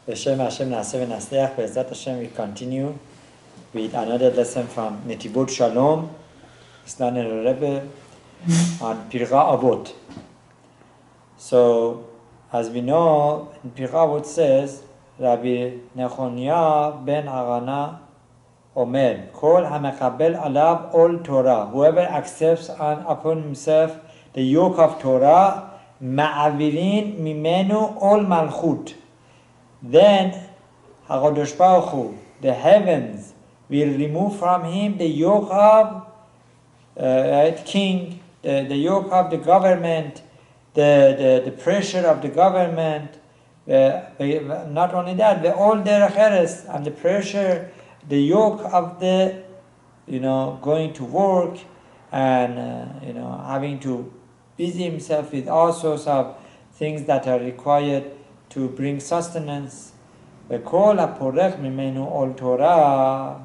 B'Shem Hashem Naaseh V'Natzliach. Be'ezrat Hashem, we continue with another lesson from Netivot Shalom, Isnan Rebbe, on Pirkei Avot. So, as we know, in Pirkei Avot says, Rabbi Nechoniah ben Agana Omer, Kol HaMekabel Alav Ol Torah, whoever accepts upon himself the yoke of Torah, Ma'avirin Mimenu Ol Malchut. Then HaKadosh Baruch Hu, the heavens, will remove from him the yoke of king, the yoke of the government, the pressure of the government. Not only that, the all derech eretz, and the pressure, the yoke of the, going to work and having to busy himself with all sorts of things that are required to bring sustenance. V'kol haporech mimenu ol Torah,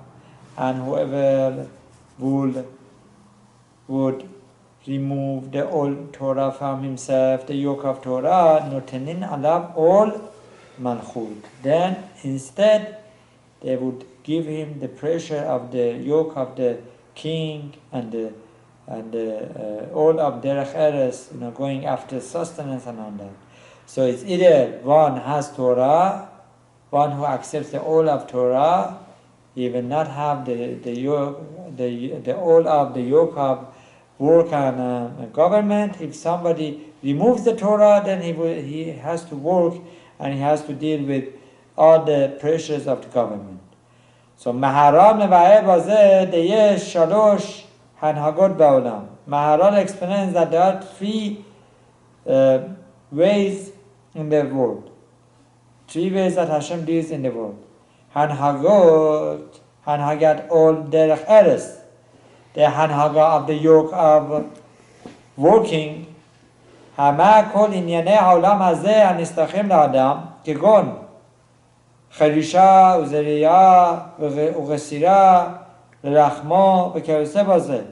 and whoever would remove the old Torah from himself, the yoke of Torah, notenin alav ol malchut. Then instead they would give him the pressure of the yoke of the king and the all of derech eretz, going after sustenance and all that. So it's either one has Torah, one who accepts the all of Torah, he will not have the yoke, the all of the yoke of work and government. If somebody removes the Torah, then he has to work and he has to deal with all the pressures of the government. So Maharal meva'eh bazeh deyesh shalosh hanhagot ba'olam. Maharal explains that there are three ways in the world. Three ways that Hashem deals in the world. Hanhagat ol derech eretz. The hanhaga of the yoke of working. Hama kol inyanei haolam hazeh hanistachim la'adam kegon cherisha uzeriya ugesira l'rachmo v'kevuseh bazeh.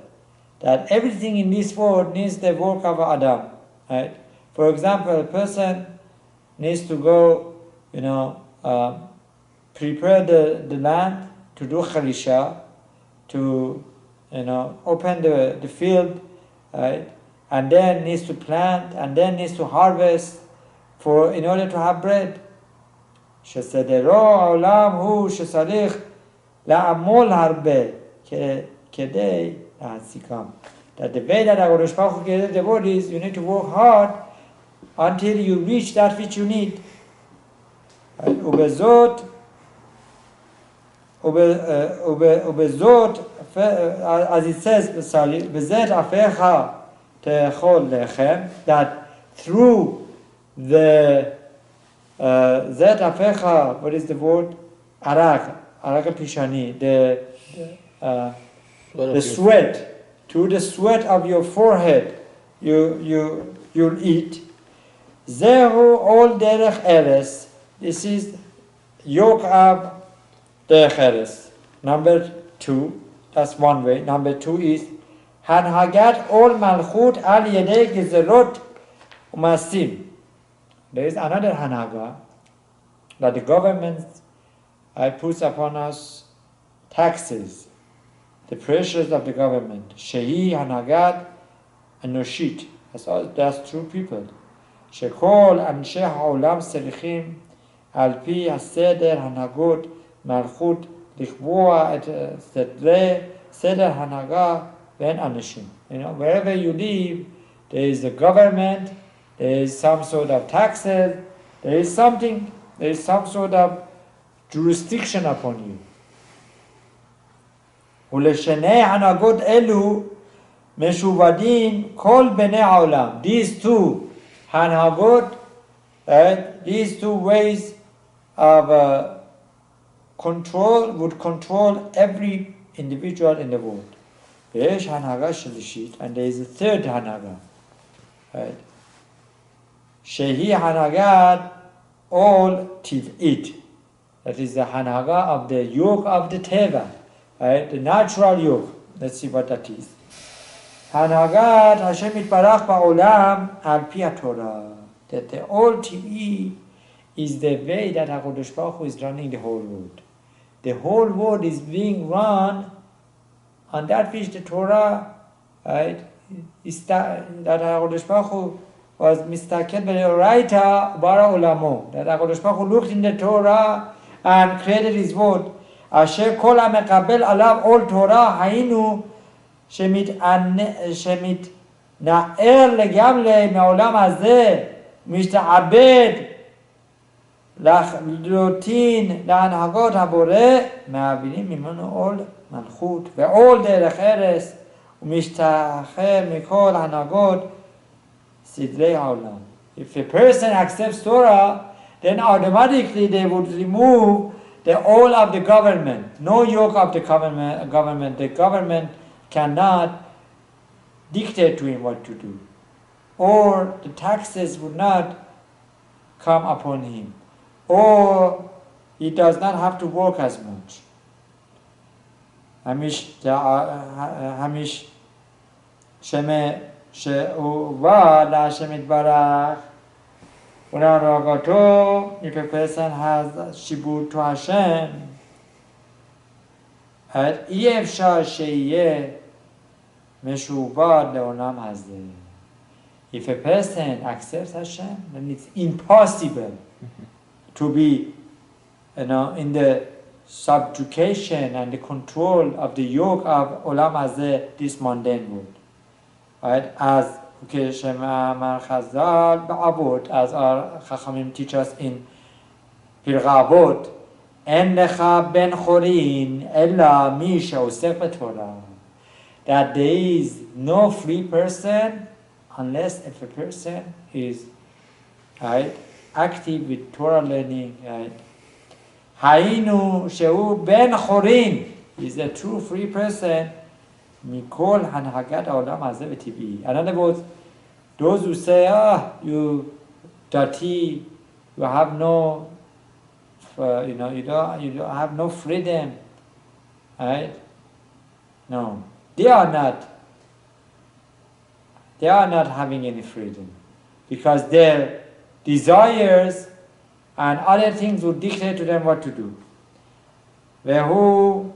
That everything in this world needs the work of Adam. Right? For example, a person needs to go, prepare the land to do cherisha, to open the field, right? And then needs to plant, and then needs to harvest in order to have bread. שסדרו העולם הוא שצריך לעמול הרבה כדי להעסיקם. That the way that HaKadosh Baruch Hu created the world is, you need to work hard until you reach that which you need. ובזאת, as it says, בזאת אפיך תאכול לחם, that through the זאת אפיך, what is the word? ערק פשעני, the sweat, through the sweat of your forehead, you'll eat. Zehu ol derech eretz. This is yoke of derech eretz. Number 2, that's one way. Number 2 is hanhagat ol malchut al yedei gezerot umasim. There is another hanhaga that the government puts upon us taxes, the pressures of the government. Shehi hanhagat anoshit. That's true people. שכל אנשי העולם צריכים על פי הסדר הנהגות מלכות לקבוע את סדר הנהגה בין אנשים. Wherever you live, there is a government, there is some sort of taxes, there is some sort of jurisdiction upon you. ולשני הנהגות אלו משובדים כל בני העולם. These two hanhagot, these two ways of control would control every individual in the world. Yesh hanhaga shlishit, and there is a third hanhaga, right? Shehi hanhagat all tiv'it. That is the hanhaga of the yoke of the teva, right? The natural yoke. Let's see what that is. Hanhagat Hashem itbarach ba'olam al pi Torah. That the all TV is the way that HaKadosh Baruch Hu is running the whole world. The whole world is being run on that which the Torah, right, is that HaKadosh Baruch Hu was mistaken by the writer bara olamo. That HaKadosh Baruch Hu looked in the Torah and created His word. Asher kol hamekabel alav ol Torah hainu shemit na'er legamle me'olam hazeh mishta'abed לחלוטין להנהגות הבורא, מעבירים ממנו עול מלכות ועול דרך ארץ ומשתחרר מכל הנהגות סדרי העולם. If a person accepts Torah, then automatically they would remove the all of the government. No yoke of the government. The government cannot dictate to him what to do. Or the taxes would not come upon him. Or he does not have to work as much. Hamish sheme she'uva la'Hashem yitbarach u'na'ragato. If a person has shibud to Hashem, אי אפשר שיהיה משובד לעולם הזה. If a person accepts Hashem, then it's impossible to be, in the subjugation and the control of the yoke of Olam Hazeh, this mundane world. Right? As Shema Chazal Ba'avot, as our Chachamim teach us in Pirkei Avot, En lecha ben chorin ella mi she'osech b'Torah. That there is no free person unless if a person is, right, active with Torah learning, right? Hainu shehu ben chorin is a true free person. Mikol hanhagat haolam hazeh v'tiv'i. In other words, those who say, you dirty, you have no, you don't have no freedom, right? No, they are not having any freedom, because their desires and other things would dictate to them what to do. Vehu,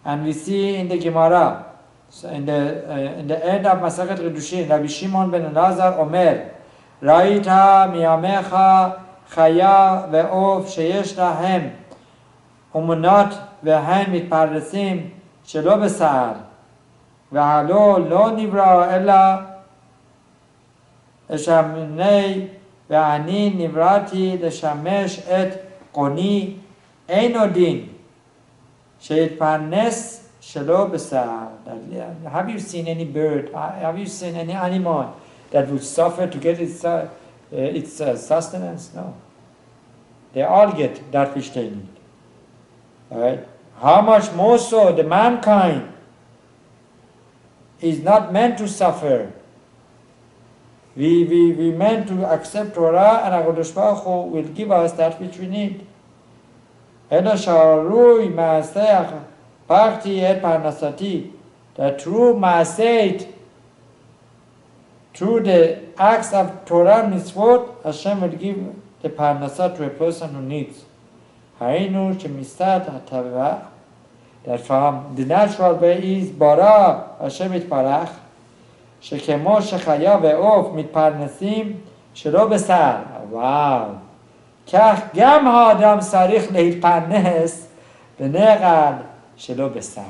and we see in the Gemara, so in the end of Masachet Kedushin, Rabbi Shimon ben Elazar Omer, Ra'ita miyamecha חיה ועוף שיש להם אמונות והם מתפרנסים שלא בשר, והלא לא נברא אלא לשמני, ואני נבראתי לשמש את קוני. אין עוד דין שיתפרנס שלא בשר. Have you seen any bird, have you seen any animal that would suffer to get its sustenance? No. They all get that which they need. Alright? How much more so the mankind is not meant to suffer. We meant to accept Torah, and HaKadosh Baruch Hu will give us that which we need. Ela sha'arui ma'aseh parti et parnasati. The true ma'aseh, through the acts of Torah mitzvot, Hashem will give the parnasah to a person who needs. Hainu shemistat hatava, that from the natural way is bara Hashem yitbarach, shekemo shechaya ve'of mitparnasim shelo besar. Wow. כך גם האדם צריך להתפרנס בנגד שלא בשר.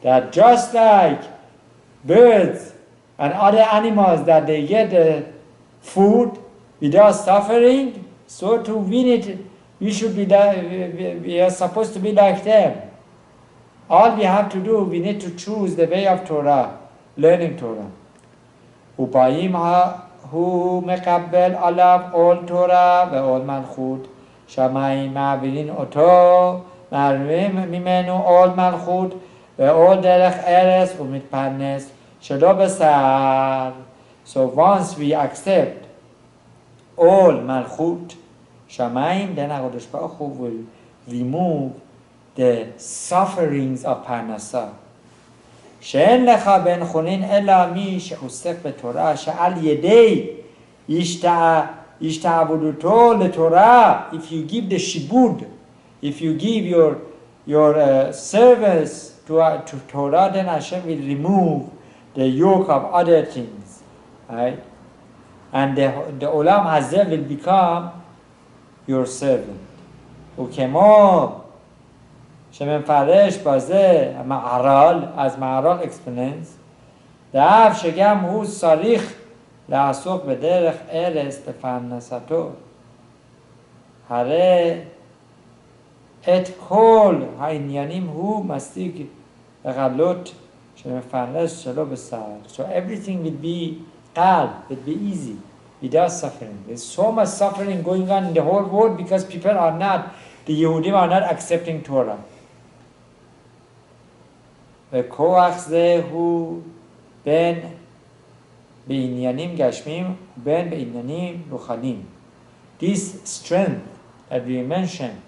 That just like birds and other animals, that they get the food without suffering, so too we should be we are supposed to be like them. All we have to do, we need to choose the way of Torah, learning Torah. ובאים הוא מקבל עליו עול תורה ועול מלכות. שמיים מעבירים אותו, מעבירים ממנו עול מלכות ועול דרך ארץ ומתפרנס שלא בשר. So once we accept all malchut, shamayim, then HaKadosh Baruch Hu will remove the sufferings of parnasah. שאין לך בן חונין אלא מי שעוסק בתורה, שעל ידי ishtabuduto leTorah, if you give the shibud, if you give your service to Torah, then Hashem will remove the yoke of other things, right? And the Olam Hazeh will become your servant. וכמו שמפרש בזה מערל, as מערל explains, דאף שגם הוא צריך לעסוק בדרך ארץ לפרנסתו. הרי את כל העניינים הוא משיג לגלות שמפרנס שלו בשר. So everything will be qal, will be easy, without suffering. There's so much suffering going on in the whole world because people are not, the Yehudim are not accepting Torah. וכוח זה הוא בין בעניינים גשמיים ובין בעניינים רוחניים. This strength that we mentioned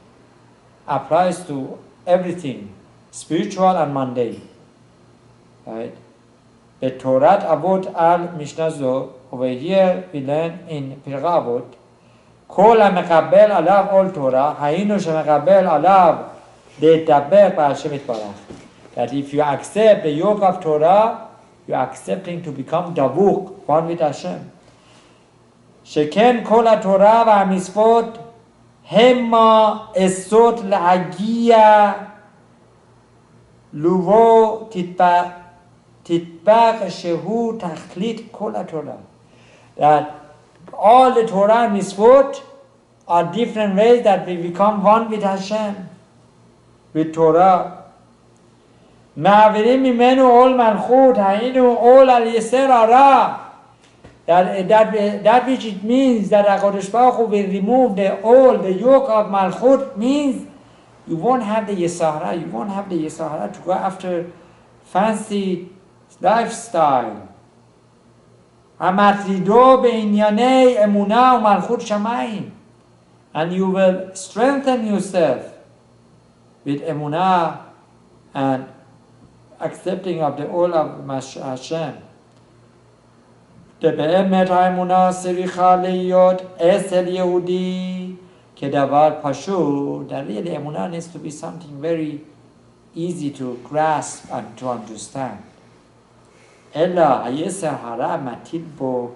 applies to everything, spiritual and mundane. Right? The Torah Avot al Mishnah Zo, over here we learn in Pirkei Avot, כל המקבל עליו עול תורה, היינו שמקבל עליו להתדבק בהשם יתברך. That if you accept the yoke of Torah, you are accepting to become dabuk, one with Hashem. שכן כל התורה והמצוות המה עשות להגיע לבוא תדבק שהוא תכלית כל התורה. That all the Torah and mitzvot are different ways that we become one with Hashem, with Torah. מעבירים ממנו עול מלכות, היינו עול על יסר הרע. That which it means that HaKadosh Baruch Hu will remove the yoke of Malchut, means you won't have the Yesara, you won't have the Yesara to go after fancy lifestyle. המטרידו בענייני אמונה ומלכות שמיים. And you will strengthen yourself with emunah and accepting of the all of Hashem. באמת האמונה צריכה להיות אצל יהודי כדבר פשוט. That really אמונה needs to be something very easy to grasp and to understand. אלא היצר הרע מטיל בו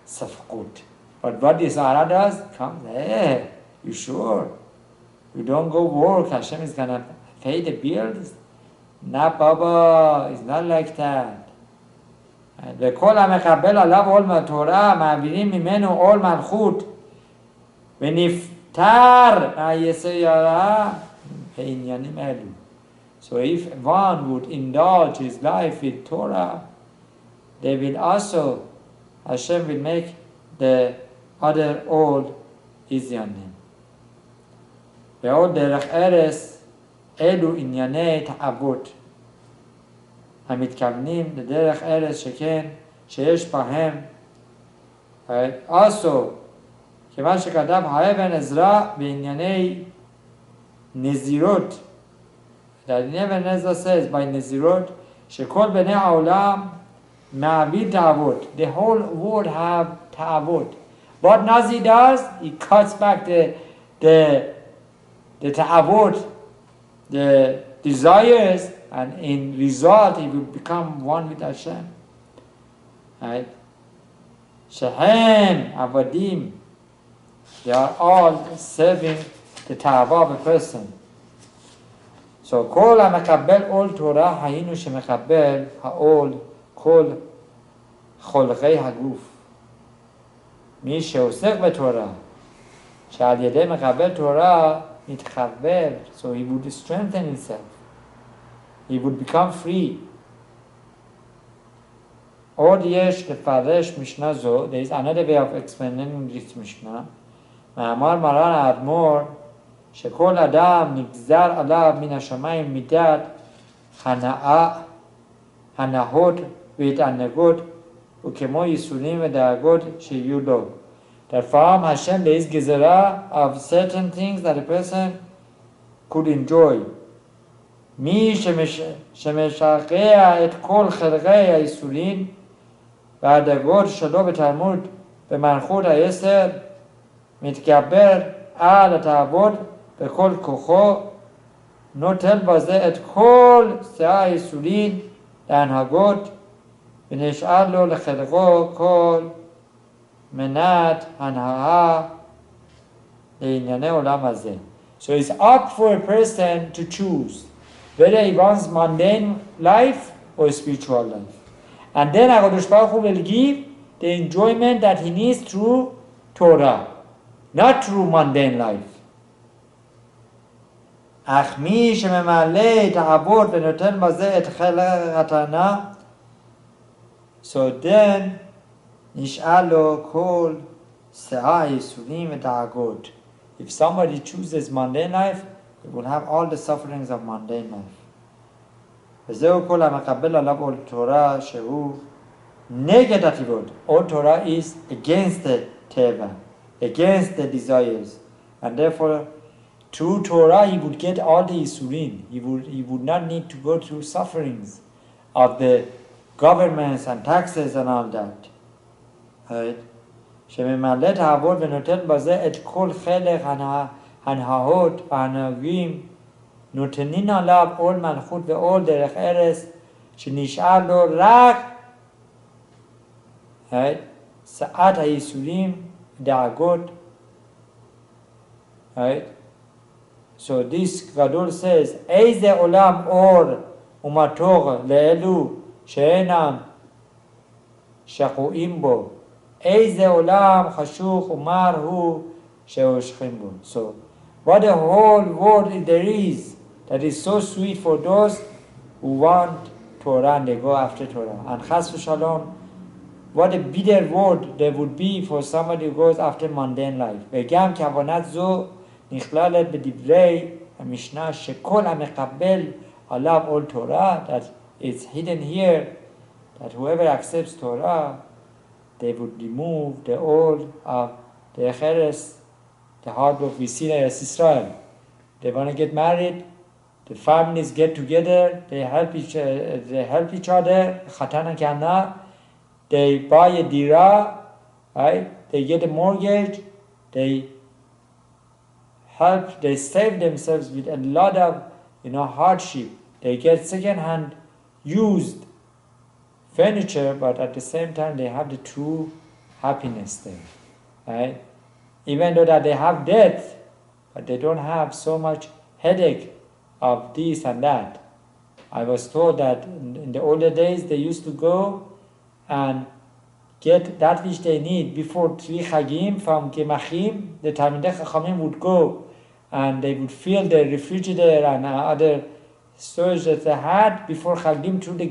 ספקות. But what this Hara does, comes, hey, you sure? You don't go work, Hashem is going to pay the bills? Nah, Baba, it's not like that. וכל המקבל עליו עול תורה, מעבירים ממנו עול מלכות, ונפטר מהיסר הרע בעניינים אלו. So if one would indulge his life with Torah, they will also, Hashem will make the other all easy on him. ועוד דרך ארץ אלו ענייני תאוות המתכוונים לדרך ארץ שכן שיש בהם also כיוון שכתב האבן עזרא בענייני נזירות. That Nebuchadnezzar says by נזירות שכל בני העולם מעביד תאוות. The whole world have תאוות. What Nazi does, he cuts back the ta'avot, the desires, and in result he will become one with Hashem. Right? Shehem, Avadim, they are all serving the ta'avah of a person. So, כל המקבל עול תורה, היינו שמקבל העול כל חולקי הגוף. מי שעוסק בתורה, שעל ידי מקבל תורה, מתחבר, so he would strengthen himself. He would become free. עוד יש לפרש משנה זו, there is another way of explaining this משנה, מאמר מרן האדמו"ר, שכל אדם נגזר עליו מן השמיים מידת הנאות והתענגות, וכמו ייסורים ודאגות שיהיו לו. That from Hashem there is gezerah of certain things that a person could enjoy. מי שמשקע את כל חלקי הייסורים והדאגות שלו בתלמוד במלכות היסר, מתגבר על התאוות בכל כוחו, נוטל בזה את כל שאה הייסורים להנהגות, ונשאר לו לחלקו כל מנת הנאה לענייני עולם הזה. So it's up for a person to choose whether he wants mundane life or spiritual life. And then HaKadosh Baruch Hu will give the enjoyment that he needs through Torah, not through mundane life. אך מי שממלא את העבוד ונותן בזה את חלק התנא, so then נשאר לו כל שאה הייסורים ודאגות. If somebody chooses mundane life, he will have all the sufferings of mundane life. וזהו כל המקבל עליו עול תורה שהוא נגד הטבעות. All Torah is against the teva, against the desires. And therefore, through Torah he would get all the Yisurin. He would not need to go through sufferings of the governments and taxes and all that. Right? שממלא את העבוד ונותן בזה את כל חלק הנהות והנהגים, נותנים עליו עול מלכות ועול דרך ארץ, שנשאר לו רק שאת הייסורים דאגות. So this גדול says, איזה עולם אור ומתוק לאלו שאינם שקועים בו, איזה עולם חשוך ומר הוא שהושכים בו. So what a whole world there is that is so sweet for those who want Torah and they go after Torah. And Chas v'Shalom, what a bitter world there would be for somebody who goes after mundane life. וגם כוונת זו נכללת בדברי המשנה שכל המקבל עליו עול תורה, that it's hidden here, that whoever accepts Torah, they would remove the old of the Echeres, the hard work we see in Israel. They want to get married, the families get together, they help each other, Chatan and Kana, they buy a dira, right? They get a mortgage, they help, they save themselves with a lot of hardship. They get second-hand used furniture, but at the same time they have the true happiness there, right? Even though that they have debt, but they don't have so much headache of this and that. I was told that in the older days they used to go and get that which they need before three Chagim from Gemachim. The Talmidei Chachamim would go and they would fill the refrigerator and other storage that they had before Chagim through the